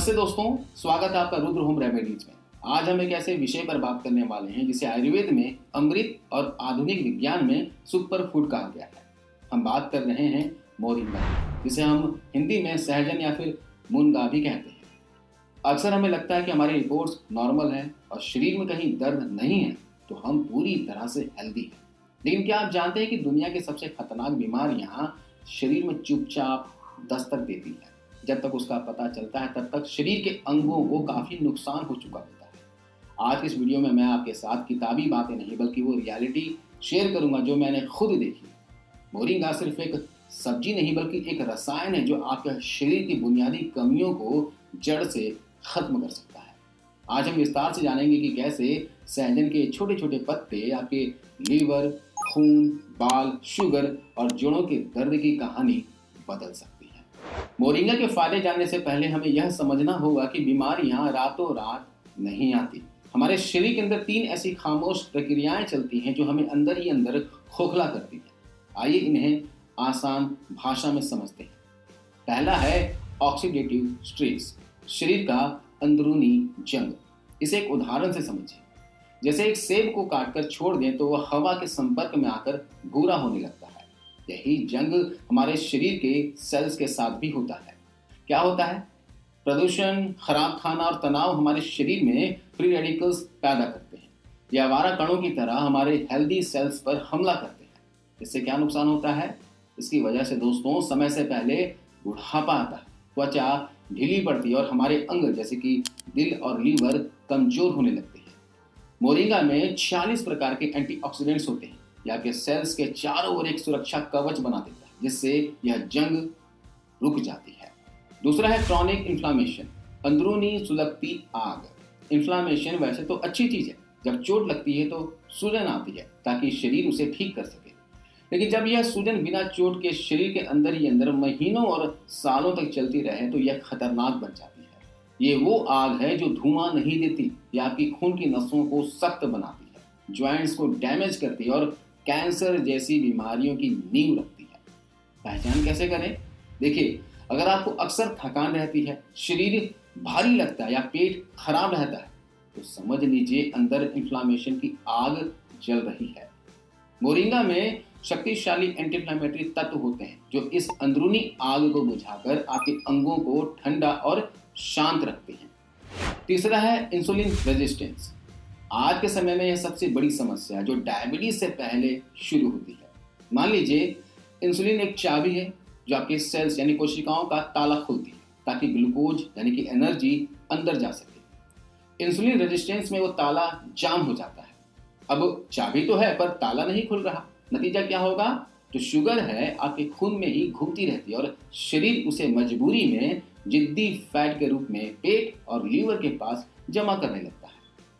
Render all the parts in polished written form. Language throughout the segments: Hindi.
नमस्ते दोस्तों, स्वागत है आपका रुद्र होम रेमेडीज में। आज हम एक ऐसे विषय पर बात करने वाले हैं जिसे आयुर्वेद में अमृत और आधुनिक विज्ञान में सुपर फूड कहा गया है। हम बात कर रहे हैं मोरिंगा, जिसे हम हिंदी में सहजन या फिर मुनगा भी कहते हैं। अक्सर हमें लगता है कि हमारी रिपोर्ट्स नॉर्मल है और शरीर में कहीं दर्द नहीं है तो हम पूरी तरह से हेल्दी हैं। लेकिन क्या आप जानते हैं कि दुनिया की सबसे खतरनाक बीमारियां शरीर में चुपचाप दस्तक देती है। जब तक उसका पता चलता है तब तक शरीर के अंगों को काफी नुकसान हो चुका होता है। आज इस वीडियो में मैं आपके साथ किताबी बातें नहीं बल्कि वो रियलिटी शेयर करूंगा जो मैंने खुद देखी। मोरिंगा सिर्फ एक सब्जी नहीं बल्कि एक रसायन है जो आपके शरीर की बुनियादी कमियों को जड़ से खत्म कर सकता है। आज हम विस्तार से जानेंगे कि कैसे सहजन के छोटे छोटे पत्ते आपके लीवर, खून, बाल, शुगर और जोड़ों के दर्द की कहानी बदल सकती है। मोरिंगा के फायदे जानने से पहले हमें यह समझना होगा कि बीमारियां रातों रात नहीं आती। हमारे शरीर के अंदर 3 ऐसी खामोश प्रक्रियाएं चलती हैं जो हमें अंदर ही अंदर खोखला करती हैं। आइए इन्हें आसान भाषा में समझते हैं। पहला है ऑक्सीडेटिव स्ट्रेस, शरीर का अंदरूनी जंग। इसे एक उदाहरण से समझिए। जैसे एक सेब को काटकर छोड़ दें तो वह हवा के संपर्क में आकर भूरा होने लगता है। यही जंग हमारे शरीर के सेल्स के साथ भी होता है। क्या होता है? प्रदूषण, खराब खाना और तनाव हमारे शरीर में फ्री रेडिकल्स पैदा करते हैं। ये आवारा कणों की तरह हमारे हेल्दी सेल्स पर हमला करते हैं। इससे क्या नुकसान होता है? इसकी वजह से दोस्तों समय से पहले बुढ़ापा आता है, त्वचा ढीली पड़ती है और हमारे अंग जैसे कि दिल और लीवर कमजोर होने लगते हैं। मोरिंगा में 46 प्रकार के एंटीऑक्सीडेंट्स होते हैं। यह आपके सेल्स के चारों ओर एक सुरक्षा कवच बना देता है जिससे यह जंग रुक जाती है। दूसरा है क्रॉनिक इन्फ्लामेशन, अंदरूनी सुलगती आग। इन्फ्लामेशन वैसे तो अच्छी चीज है। जब चोट लगती है तो सूजन आती है ताकि शरीर उसे ठीक कर सके। लेकिन जब यह सूजन बिना चोट के शरीर के अंदर ही अंदर महीनों और सालों तक चलती रहे तो यह खतरनाक बन जाती है। ये वो आग है जो धुआं नहीं देती, यह आपकी खून की नसों को सख्त बनाती है, ज्वाइंट्स को डैमेज करती है और कैंसर जैसी बीमारियों की नींव रखती है। पहचान कैसे करें? देखिए, अगर आपको अक्सर थकान रहती है, शरीर भारी लगता है या पेट खराब रहता है तो समझ लीजिए अंदर इन्फ्लामेशन की आग जल रही है। मोरिंगा में शक्तिशाली एंटी इन्फ्लेमेटरी तत्व होते हैं जो इस अंदरूनी आग को बुझाकर आपके अंगों को ठंडा और शांत रखते हैं। तीसरा है इंसुलिन रेजिस्टेंस। आज के समय में यह सबसे बड़ी समस्या है जो डायबिटीज से पहले शुरू होती है। मान लीजिए इंसुलिन एक चाबी है जो आपके सेल्स यानी कोशिकाओं का ताला खोलती है ताकि ग्लूकोज यानी कि एनर्जी अंदर जा सके। इंसुलिन रेजिस्टेंस में वो ताला जाम हो जाता है। अब चाबी तो है पर ताला नहीं खुल रहा। नतीजा क्या होगा? जो शुगर है आपके खून में ही घूमती रहती है और शरीर उसे मजबूरी में जिद्दी फैट के रूप में पेट और लीवर के पास जमा करने लगता है।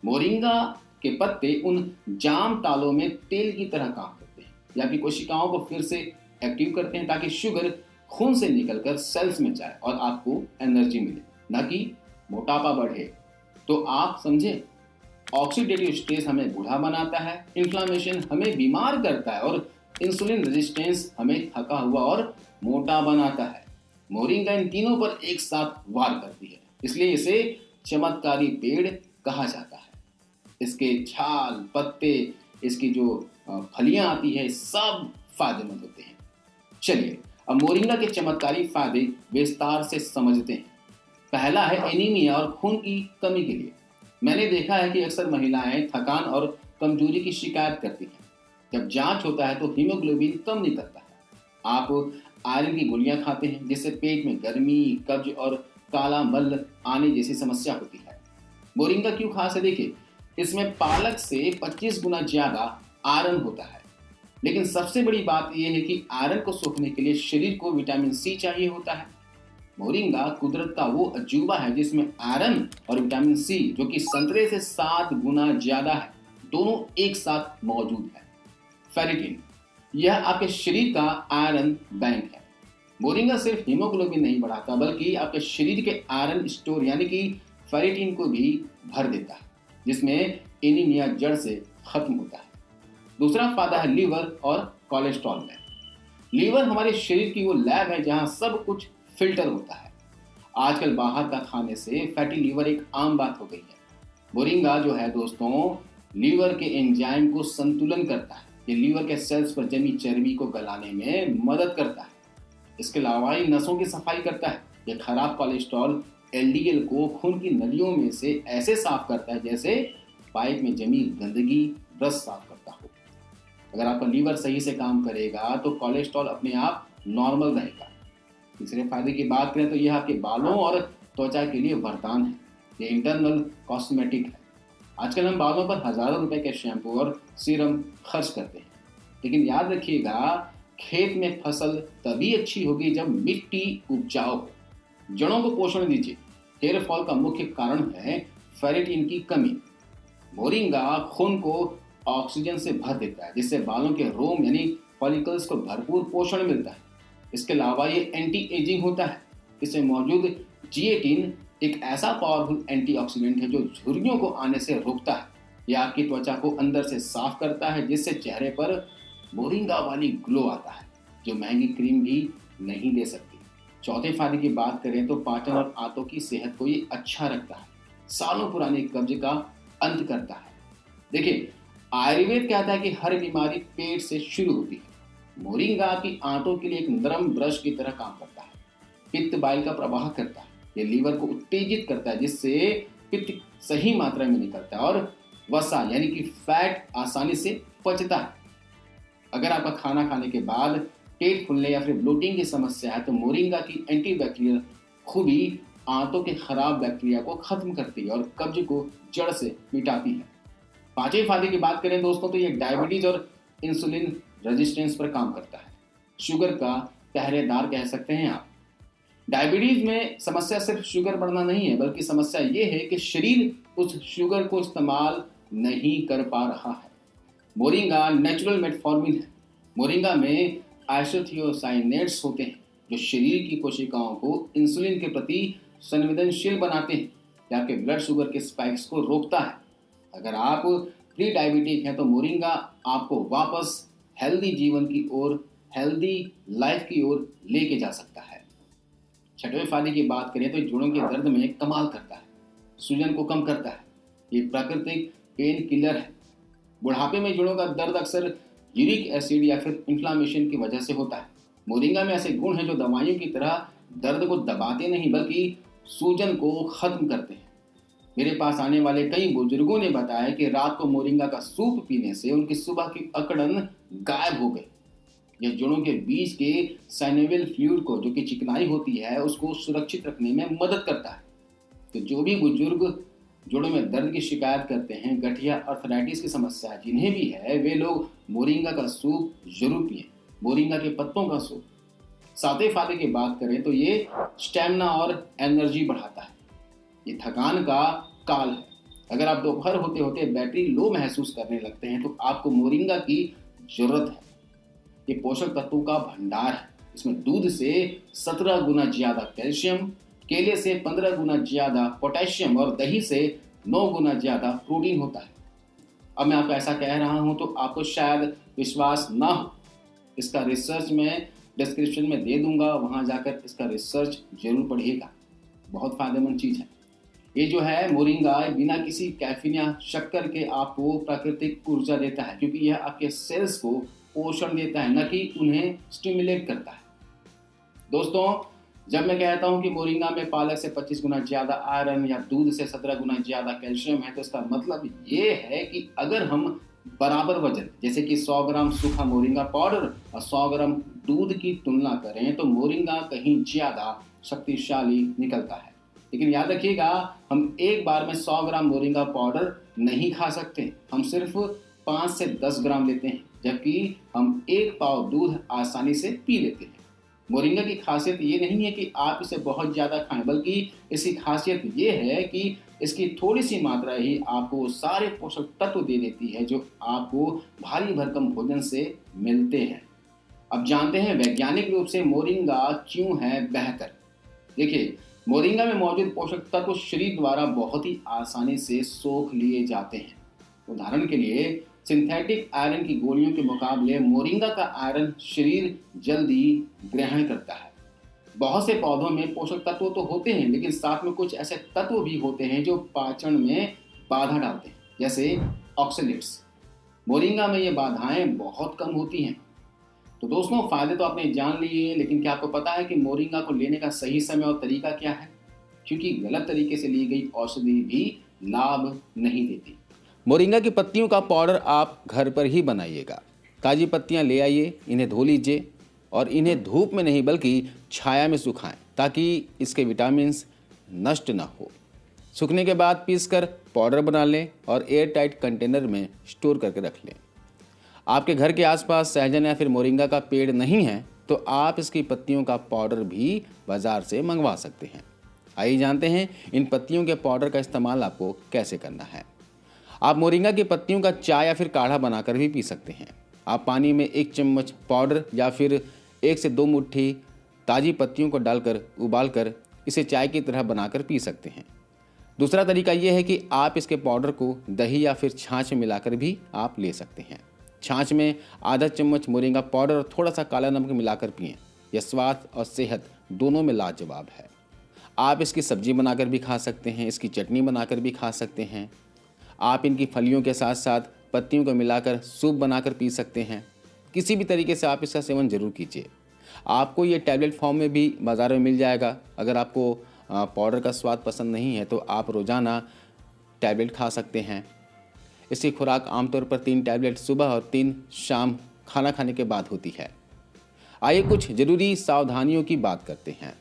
मोरिंगा के पत्ते उन जाम तालों में तेल की तरह काम करते हैं। ये आपकी कोशिकाओं को फिर से एक्टिव करते हैं ताकि शुगर खून से निकलकर सेल्स में जाए और आपको एनर्जी मिले, न कि मोटापा बढ़े। तो आप समझे, ऑक्सीडेटिव स्ट्रेस हमें बूढ़ा बनाता है, इन्फ्लामेशन हमें बीमार करता है और इंसुलिन रेजिस्टेंस हमें थका हुआ और मोटा बनाता है। मोरिंगा इन तीनों पर एक साथ वार करती है, इसलिए इसे चमत्कारी पेड़ कहा जाता है। इसके छाल, पत्ते, इसकी जो फलियां आती है सब फायदेमंद होते हैं। चलिए अब मोरिंगा के चमत्कारी फायदे विस्तार से समझते हैं। पहला है एनीमिया और खून की कमी के लिए। मैंने देखा है कि अक्सर महिलाएं थकान और कमजोरी की शिकायत करती हैं। जब जांच होता है तो हीमोग्लोबिन कम निकलता है। आप आयरन की गोलियां खाते हैं जिससे पेट में गर्मी, कब्ज और काला मल आने जैसी समस्या होती है। मोरिंगा क्यों खास है? देखिए, इसमें पालक से 25 गुना ज्यादा आयरन होता है। लेकिन सबसे बड़ी बात यह है कि आयरन को सोखने के लिए शरीर को विटामिन सी चाहिए होता है। मोरिंगा कुदरत का वो अजूबा है जिसमें आयरन और विटामिन सी, जो कि संतरे से 7 गुना ज्यादा है, दोनों एक साथ मौजूद है। फेरिटिन, यह आपके शरीर का आयरन बैंक है। मोरिंगा सिर्फ हीमोग्लोबिन नहीं बढ़ाता बल्कि आपके शरीर के आयरन स्टोर यानी कि फेरिटिन को भी भर देता है, जिसमें एनीमिया जड़ से खत्म होता है। दूसरा फायदा है लीवर और कोलेस्ट्रॉल में। लीवर हमारे शरीर की वो लैब है जहां सब कुछ फिल्टर होता है। आजकल बाहर का खाने से फैटी लीवर एक आम बात हो गई है। मोरिंगा जो है दोस्तों, लीवर के एंजाइम को संतुलन करता है। ये लीवर के सेल्स पर जमी चर्बी को गलाने में मदद करता है। इसके अलावा ये नसों की सफाई करता है। ये खराब कोलेस्ट्रॉल एलडीएल को खून की नलियों में से ऐसे साफ करता है जैसे पाइप में जमी गंदगी ब्रश साफ करता हो। अगर आपका लीवर सही से काम करेगा तो कोलेस्ट्रॉल अपने आप नॉर्मल रहेगा। तीसरे फायदे की बात करें तो यह आपके बालों और त्वचा के लिए वरदान है। ये इंटरनल कॉस्मेटिक है। आजकल हम बालों पर हजारों रुपए के शैम्पू और सीरम खर्च करते हैं, लेकिन याद रखिएगा, खेत में फसल तभी अच्छी होगी जब मिट्टी उपजाऊ हो। जड़ों को पोषण दीजिए। हेयर फॉल का मुख्य कारण है फेरिटिन की कमी। मोरिंगा खून को ऑक्सीजन से भर देता है, जिससे बालों के रोम यानी फॉलिकल्स को भरपूर पोषण मिलता है। इसके अलावा ये एंटी एजिंग होता है। इसमें मौजूद जिएटिन एक ऐसा पावरफुल एंटीऑक्सीडेंट है जो झुर्रियों को आने से रोकता है। यह आपकी त्वचा को अंदर से साफ करता है, जिससे चेहरे पर मोरिंगा वाली ग्लो आता है जो महंगी क्रीम भी नहीं दे सकती। चौथे फायदे की बात करें तो पाचन और आंतों की सेहत को ये अच्छा रखता है। सालों पुराने कब्ज का अंत करता है। देखिए, आयुर्वेद कहता है कि हर बीमारी पेट से शुरू होती है। मोरिंगा आपकी आंतों के लिए एक नरम ब्रश की तरह काम करता है। पित्त बाइल का प्रवाह करता है। ये लीवर को उत्तेजित करता है, जिससे पित्त सही मात्रा में निकलता है और वसा यानी कि फैट आसानी से पचता है। अगर आपका खाना खाने के बाद पेट फूलने या फिर ब्लोटिंग की समस्या है तो मोरिंगा की एंटीबैक्टीरियल खूबी आंतों के खराब बैक्टीरिया को खत्म करती है और कब्ज को जड़ से मिटाती है। पांचवें फायदे की बात करें दोस्तों तो ये डायबिटीज और इंसुलिन रेजिस्टेंस पर काम करता है। शुगर का पहरेदार कह सकते हैं आप। डायबिटीज में समस्या सिर्फ शुगर बढ़ना नहीं है, बल्कि समस्या ये है कि शरीर उस शुगर को इस्तेमाल नहीं कर पा रहा है। मोरिंगा नेचुरल मेटफॉर्मिन है। मोरिंगा में आइसोथियोसाइनेट्स होते हैं जो शरीर की कोशिकाओं को इंसुलिन के प्रति संवेदनशील बनाते हैं। यह आपके ब्लड शुगर के स्पाइक्स को रोकता है। अगर आप प्री डायबिटिक हैं तो मोरिंगा आपको वापस हेल्दी जीवन की ओर, हेल्दी लाइफ की ओर लेके जा सकता है। छठवें फायदे की बात करें तो जोड़ों के दर्द में कमाल करता है। सूजन को कम करता है। ये प्राकृतिक पेन किलर है। बुढ़ापे में जोड़ों का दर्द अक्सर यूरिक एसिड या फिर इन्फ्लामेशन की वजह से होता है। मोरिंगा में ऐसे गुण हैं जो दवाइयों की तरह दर्द को दबाते नहीं बल्कि सूजन को खत्म करते हैं। मेरे पास आने वाले कई बुजुर्गों ने बताया कि रात को मोरिंगा का सूप पीने से उनकी सुबह की अकड़न गायब हो गई। यह जोड़ों के बीच के साइनोवियल फ्लूइड को, जो कि चिकनाई होती है, उसको सुरक्षित रखने में मदद करता है। तो जो भी बुजुर्ग जोड़ों में दर्द की शिकायत करते हैं, गठिया अर्थराइटिस की समस्या जिन्हें भी है, वे लोग मोरिंगा का सूप जरूर पिएं। मोरिंगा के पत्तों का सूप। सातवें फायदे की बात करें तो ये स्टेमिना और एनर्जी बढ़ाता है। ये थकान का काल है। अगर आप दोपहर होते होते बैटरी लो महसूस करने लगते हैं तो आपको मोरिंगा की जरूरत है। ये पोषक तत्वों का भंडार है। इसमें दूध से 17 गुना ज्यादा कैल्शियम, केले से 15 गुना ज्यादा पोटेशियम और दही से 9 गुना ज्यादा प्रोटीन होता है। अब मैं आपको ऐसा कह रहा हूं तो आपको शायद विश्वास ना हो। इसका रिसर्च मैं डिस्क्रिप्शन में दे दूंगा, वहां जाकर इसका रिसर्च जरूर पढ़िएगा। बहुत फायदेमंद चीज है। ये जो है मोरिंगा बिना किसी कैफीन या शक्कर के आपको प्राकृतिक ऊर्जा देता है, क्योंकि यह आपके सेल्स को पोषण देता है, न कि उन्हें स्टिमुलेट करता है। दोस्तों, जब मैं कहता हूं कि मोरिंगा में पालक से 25 गुना ज्यादा आयरन या दूध से 17 गुना ज्यादा कैल्शियम है, तो इसका मतलब ये है कि अगर हम बराबर वजन जैसे कि 100 ग्राम सूखा मोरिंगा पाउडर और 100 ग्राम दूध की तुलना करें तो मोरिंगा कहीं ज्यादा शक्तिशाली निकलता है। लेकिन याद रखिएगा, हम एक बार में 100 ग्राम मोरिंगा पाउडर नहीं खा सकते। हम सिर्फ 5 से 10 ग्राम लेते हैं, जबकि हम एक पाव दूध आसानी से पी लेते हैं। मोरिंगा की खासियत ये नहीं है कि आप इसे बहुत ज़्यादा खाएं, बल्कि इसकी खासियत ये है कि इसकी थोड़ी सी मात्रा ही आपको सारे पोषक तत्व दे देती है जो आपको भारी भरकम भोजन से मिलते हैं। अब जानते हैं वैज्ञानिक रूप से मोरिंगा क्यों है बेहतर। देखिए, मोरिंगा में मौजूद पोषक तत्व शरीर द्वारा बहुत ही आसानी से सोख लिए जाते हैं। उदाहरण के लिए, सिंथेटिक आयरन की गोलियों के मुकाबले मोरिंगा का आयरन शरीर जल्दी ग्रहण करता है। बहुत से पौधों में पोषक तत्व तो होते हैं, लेकिन साथ में कुछ ऐसे तत्व भी होते हैं जो पाचन में बाधा डालते हैं, जैसे ऑक्सलेट्स। मोरिंगा में ये बाधाएं बहुत कम होती हैं। तो दोस्तों, फायदे तो आपने जान लिए, लेकिन क्या आपको पता है कि मोरिंगा को लेने का सही समय और तरीका क्या है? क्योंकि गलत तरीके से ली गई औषधि भी लाभ नहीं देती। मोरिंगा की पत्तियों का पाउडर आप घर पर ही बनाइएगा। ताज़ी पत्तियां ले आइए, इन्हें धो लीजिए और इन्हें धूप में नहीं बल्कि छाया में सुखाएं, ताकि इसके विटामिन नष्ट ना हो। सूखने के बाद पीसकर पाउडर बना लें और एयर टाइट कंटेनर में स्टोर करके रख लें। आपके घर के आसपास सहजन या फिर मोरिंगा का पेड़ नहीं है तो आप इसकी पत्तियों का पाउडर भी बाजार से मंगवा सकते हैं। आइए जानते हैं इन पत्तियों के पाउडर का इस्तेमाल आपको कैसे करना है। आप मोरिंगा की पत्तियों का चाय या फिर काढ़ा बनाकर भी पी सकते हैं। आप पानी में 1 चम्मच पाउडर या फिर 1 से 2 मुट्ठी ताज़ी पत्तियों को डालकर उबालकर इसे चाय की तरह बनाकर पी सकते हैं। दूसरा तरीका यह है कि आप इसके पाउडर को दही या फिर छाछ में मिलाकर भी आप ले सकते हैं। छाछ में आधा चम्मच मोरिंगा पाउडर और थोड़ा सा काला नमक मिलाकर पिएं। यह स्वास्थ्य और सेहत दोनों में लाजवाब है। आप इसकी सब्जी बनाकर भी खा सकते हैं, इसकी चटनी बनाकर भी खा सकते हैं। आप इनकी फलियों के साथ साथ पत्तियों को मिलाकर सूप बनाकर पी सकते हैं। किसी भी तरीके से आप इसका सेवन जरूर कीजिए। आपको ये टैबलेट फॉर्म में भी बाज़ार में मिल जाएगा। अगर आपको पाउडर का स्वाद पसंद नहीं है तो आप रोज़ाना टैबलेट खा सकते हैं। इसकी खुराक आमतौर पर 3 टैबलेट सुबह और 3 शाम खाना खाने के बाद होती है। आइए कुछ ज़रूरी सावधानियों की बात करते हैं।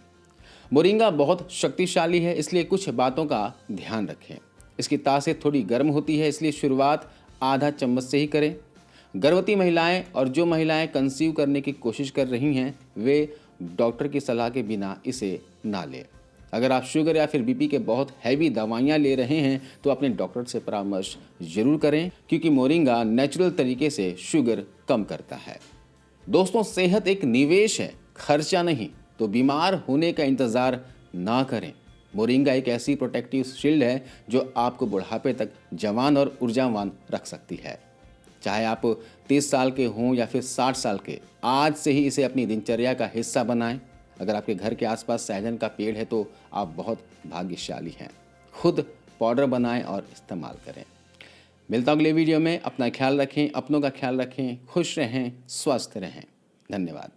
मोरिंगा बहुत शक्तिशाली है, इसलिए कुछ बातों का ध्यान रखें। इसकी तासीर थोड़ी गर्म होती है, इसलिए शुरुआत आधा चम्मच से ही करें। गर्भवती महिलाएं और जो महिलाएं कंसीव करने की कोशिश कर रही हैं वे डॉक्टर की सलाह के बिना इसे ना लें। अगर आप शुगर या फिर बीपी के बहुत हैवी दवाइयाँ ले रहे हैं तो अपने डॉक्टर से परामर्श जरूर करें, क्योंकि मोरिंगा नेचुरल तरीके से शुगर कम करता है। दोस्तों, सेहत एक निवेश है, खर्चा नहीं, तो बीमार होने का इंतज़ार ना करें। मोरिंगा एक ऐसी प्रोटेक्टिव शील्ड है जो आपको बुढ़ापे तक जवान और ऊर्जावान रख सकती है। चाहे आप 30 साल के हों या फिर 60 साल के, आज से ही इसे अपनी दिनचर्या का हिस्सा बनाएं। अगर आपके घर के आसपास सहजन का पेड़ है तो आप बहुत भाग्यशाली हैं। खुद पाउडर बनाएं और इस्तेमाल करें। मिलता हूं अगले वीडियो में। अपना ख्याल रखें, अपनों का ख्याल रखें, खुश रहें, स्वस्थ रहें। धन्यवाद।